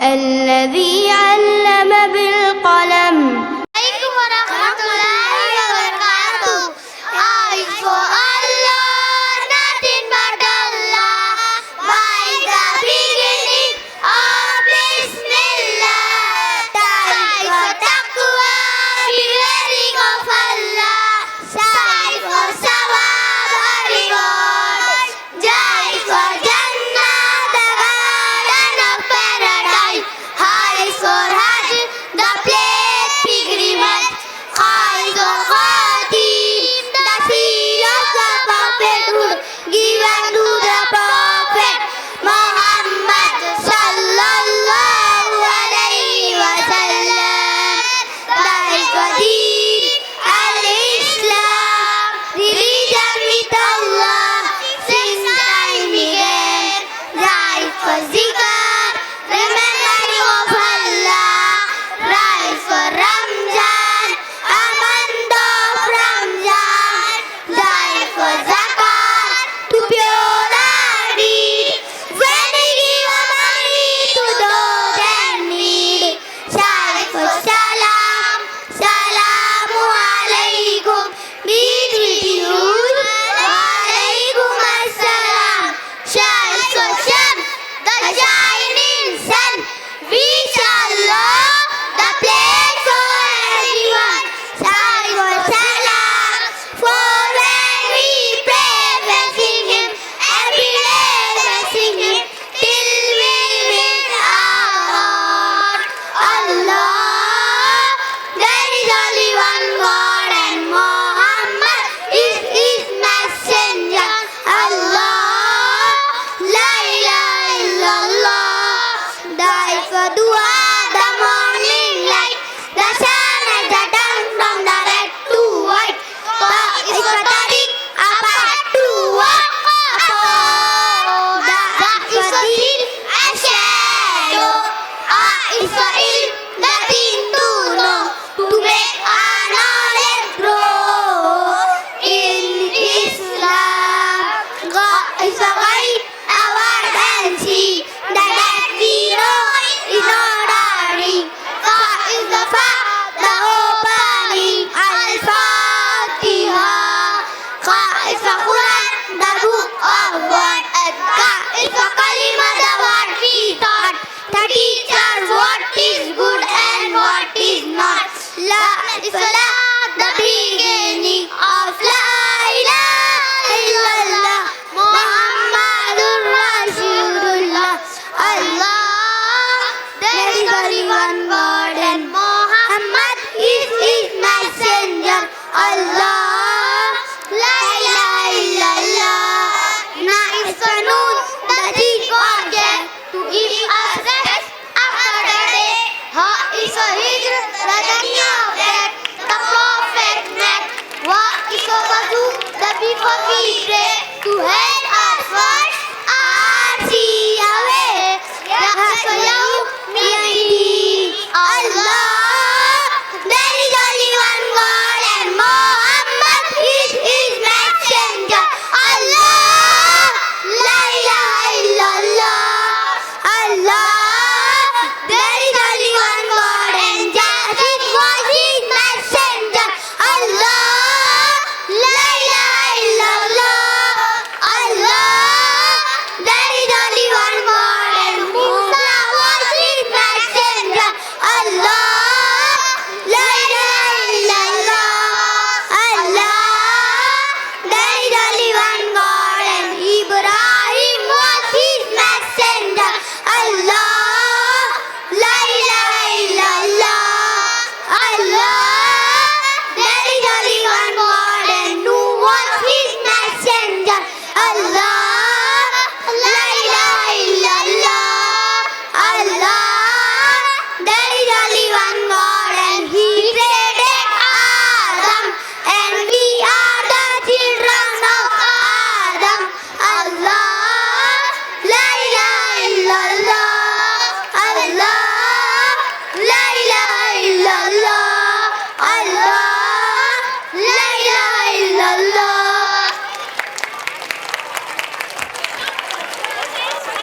الذي علم بالقلم. عليكم ورحمة الله wabarakatuh. I for Allah, nothing but Allah. By the beginning of Bismillah. Time for taqwa, fearing of Allah. Time for sawab, reward. Jai for Jannah, the garden of paradise. High for Hajj, the place pilgrimage. High for Khatim, the seal of the prophethood given to the prophet Muhammad sallallahu alayhi wa sallam. High for Deen al-Islam, religion with Allah since time began. Rise for zikr, remembering of Allah. Rise for Ramzan, a month of Ramzan. Rise for zakat, to pure our deed. When we give our money to those in need. Rise for salam, salamu alaykum, peace with you. Wa alaykum assalam. Shine for Shams, the shining sun. We shall love the place for everyone. Shine for salam, for when we pray, blessing Him. Every day blessing Him, till we meet our Lord. Allah, there is only one God, and Muhammad is His messenger. Allah, la ilaha illallah. Die for dua, the morning light. The sun has turned from the red to white. Is for tariq, a path to walk upon. The is for deen, a shadow. Is for ilm, the thing to know. To make our knowledge grow. In Islam, God is for guide, our and see. That we know is not our ring. God is the Father, opening Al-Fatiha. God is the Quran, the book of God. God is the Kalima, the word we taught. The teacher, what is good and what is not. La is Salah, the beginning of La ilaha illallah. Muhammadur Rasulullah. Allah, there is only one God, and Muhammad is His messenger. Allah, la ilaha illallah. Na is for noon, the chief object, to give us rest after the day. Ha is for hijr, the journey of death, the prophet met. Wa is for wudu, the before we pray, to hell